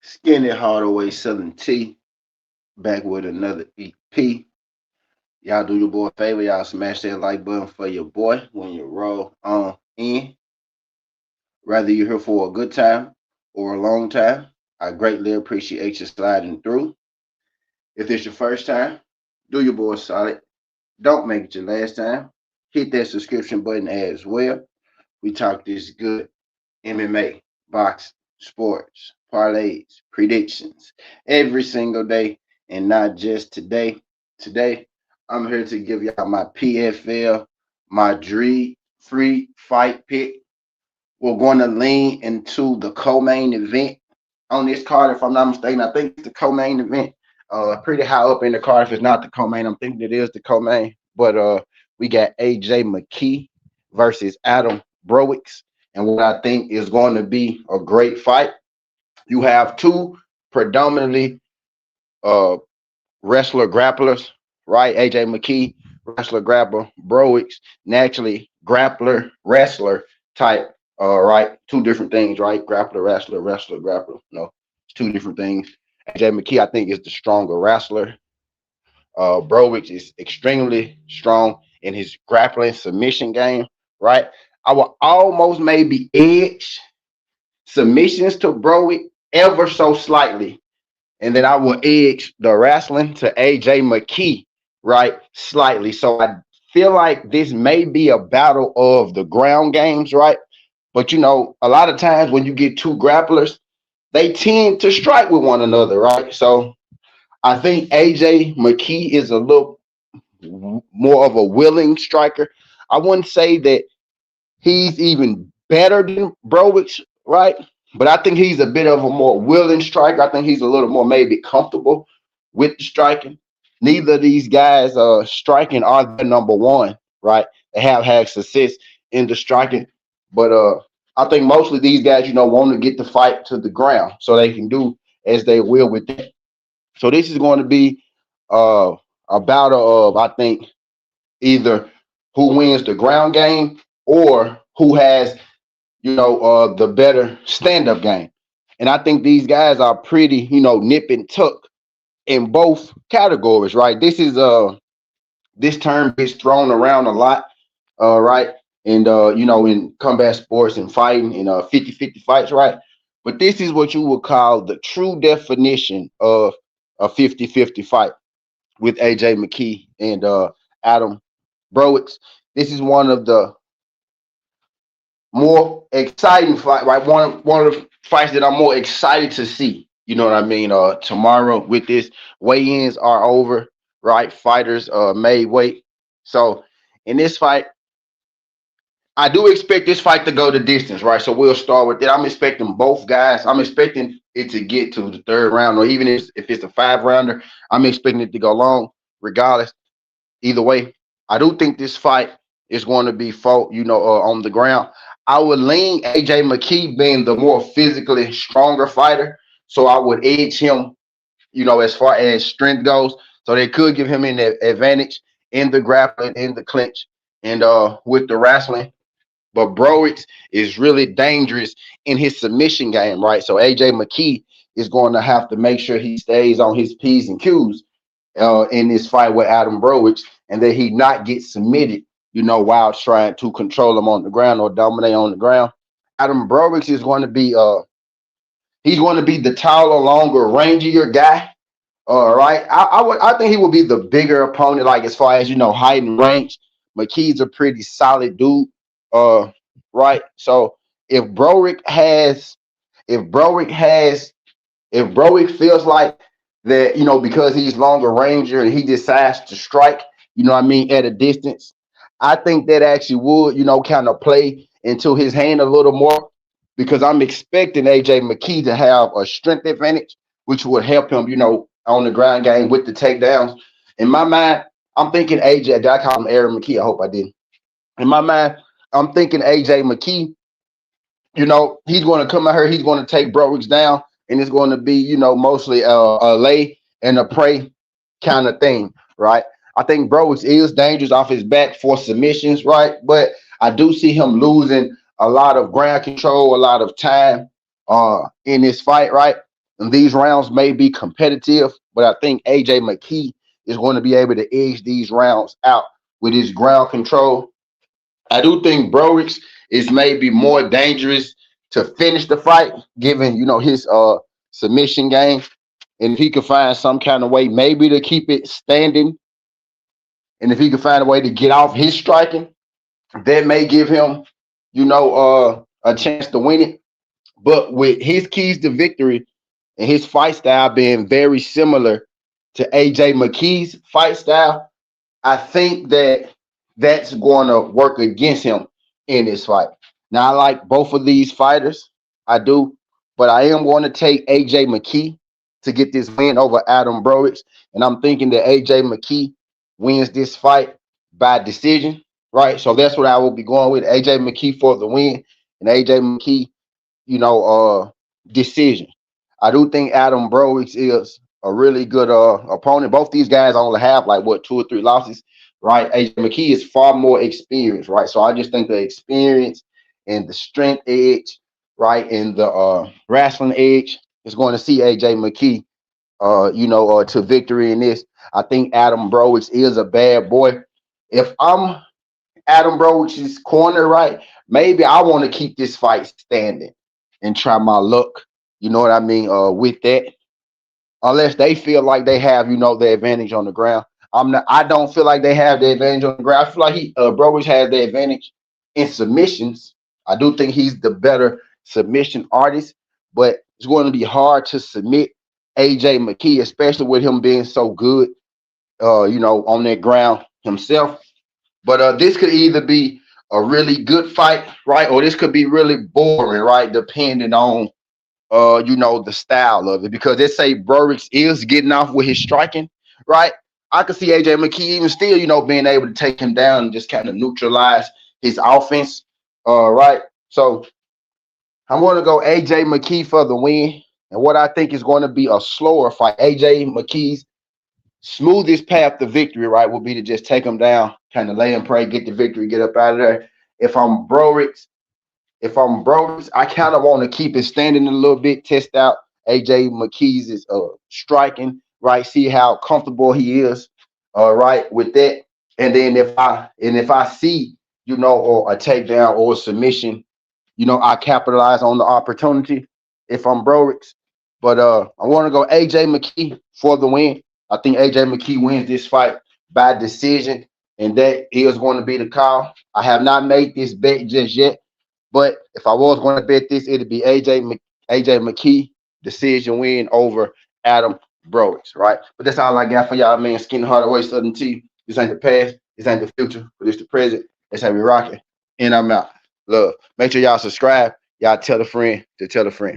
Skinny Hardaway selling tea. Back with another EP. Y'all do your boy a favor. Y'all smash that like button for your boy when you roll on in. Whether you're here for a good time or a long time, I greatly appreciate you sliding through. If it's your first time, do your boy solid. Don't make it your last time. Hit that subscription button as well. We talk this good MMA, boxing, sports, parlays, predictions every single day, and not just today. Today, I'm here to give y'all my PFL, my Dream free fight pick. We're going to lean into the co-main event on this card. If I'm not mistaken, I think it's the co-main event. Pretty high up in the card. If it's not the co-main, I'm thinking it is the co-main. But we got AJ McKee versus Adam Browicks, and what I think is going to be a great fight. You have two predominantly uh, wrestler grapplers, right? AJ McKee, wrestler grappler, Browicks, naturally grappler wrestler type, right? Two different things, right? Grappler, wrestler, wrestler, grappler. No, it's two different things. AJ McKee, I think, is the stronger wrestler. Browicks is extremely strong in his grappling submission game, right? I will almost maybe edge submissions to Browick ever so slightly, and then I will edge the wrestling to AJ McKee, right? Slightly. So I feel like this may be a battle of the ground games, right? But a lot of times when you get two grapplers, they tend to strike with one another, right? So I think AJ McKee is a little more of a willing striker. I wouldn't say that he's even better than Browicks, right? But I think he's a bit of a more willing striker. I think he's a little more maybe comfortable with the striking. Neither of these guys striking are the number one, right? They have had success in the striking, but I think mostly these guys, want to get the fight to the ground so they can do as they will with it. So this is going to be uh, a battle of, I think, either who wins the ground game or who has the better stand-up game. And I think these guys are pretty, nip and tuck in both categories, right? This term gets thrown around a lot, right? And in combat sports and fighting in 50-50 fights, right? But this is what you would call the true definition of a 50-50 fight with AJ McKee and Adam Browicks. This is one of the more exciting fight, right? One of the fights that I'm more excited to see. You know what I mean? Tomorrow with this, weigh-ins are over, right? Fighters made weight. So in this fight, I do expect this fight to go the distance, right? So we'll start with that. I'm expecting both guys. I'm expecting it to get to the third round, or even if it's a 5-rounder, I'm expecting it to go long, regardless. Either way, I do think this fight is going to be fought, on the ground. I would lean AJ McKee being the more physically stronger fighter, so I would edge him, as far as strength goes. So they could give him an advantage in the grappling, in the clinch, and with the wrestling. But Browicks is really dangerous in his submission game, right? So AJ McKee is going to have to make sure he stays on his P's and Q's in this fight with Adam Browicks, and that he not get submitted, while trying to control him on the ground or dominate on the ground. Adam Browicks is going to be he's going to be the taller, longer, rangier guy. Right. I think he will be the bigger opponent, like as far as height and range. McKee's a pretty solid dude. Right. So if Browick has if Browick has if Browick feels like that, because he's longer ranger and he decides to strike, what I mean, at a distance, I think that actually would, kind of play into his hand a little more, because I'm expecting AJ McKee to have a strength advantage, which would help him, on the ground game with the takedowns. In my mind, I'm thinking AJ, did I call him Aaron McKee? I hope I didn't. In my mind, I'm thinking AJ McKee, he's going to come out here, he's going to take Browicks down, and it's going to be, mostly a lay and a pray kind of thing, right? I think Browicks is dangerous off his back for submissions, right? But I do see him losing a lot of ground control, a lot of time in this fight, right? And these rounds may be competitive, but I think AJ McKee is going to be able to edge these rounds out with his ground control. I do think Brorix is maybe more dangerous to finish the fight, given his submission game. And if he could find some kind of way, maybe to keep it standing, and if he could find a way to get off his striking, that may give him, a chance to win it. But with his keys to victory and his fight style being very similar to AJ McKee's fight style, I think that that's going to work against him in this fight. Now, I like both of these fighters. I do. But I am going to take AJ McKee to get this win over Adam Browicz. And I'm thinking that AJ McKee wins this fight by decision, right? So that's what I will be going with. AJ McKee for the win and AJ McKee, decision. I do think Adam Browicz is a really good opponent. Both these guys only have like 2 or 3 losses, right? AJ McKee is far more experienced, right? So I just think the experience and the strength edge, right, and the wrestling edge is going to see AJ McKee, to victory in this. I think Adam Browicz is a bad boy. If I'm Adam Browicz's corner, right, maybe I want to keep this fight standing and try my luck. You know what I mean? With that, unless they feel like they have, the advantage on the ground. I don't feel like they have the advantage on the ground. I feel like Browicz has the advantage in submissions. I do think he's the better submission artist, but it's going to be hard to submit AJ McKee, especially with him being so good, on that ground himself. But this could either be a really good fight, right, or this could be really boring, right, depending on the style of it. Because they say Browicz is getting off with his striking, right? I could see AJ McKee even still, being able to take him down and just kind of neutralize his offense. Right. So I'm going to go AJ McKee for the win. And what I think is going to be a slower fight. AJ McKee's smoothest path to victory, right, will be to just take him down, kind of lay and pray, get the victory, get up out of there. If I'm Browicz, I kind of want to keep it standing a little bit, test out AJ McKee's striking, right? See how comfortable he is, right, with that. And then if I see, or a takedown or a submission, I capitalize on the opportunity if I'm Browicz. But I want to go AJ McKee for the win. I think AJ McKee wins this fight by decision, and that is going to be the call. I have not made this bet just yet, but if I was going to bet this, it'd be AJ McKee decision win over Adam Browicz, right? But that's all I got for y'all, man. Skinny Hardaway, Southern T. This ain't the past, this ain't the future, but it's the present. That's how we rock it. And I'm out. Love. Make sure y'all subscribe. Y'all tell a friend to tell a friend.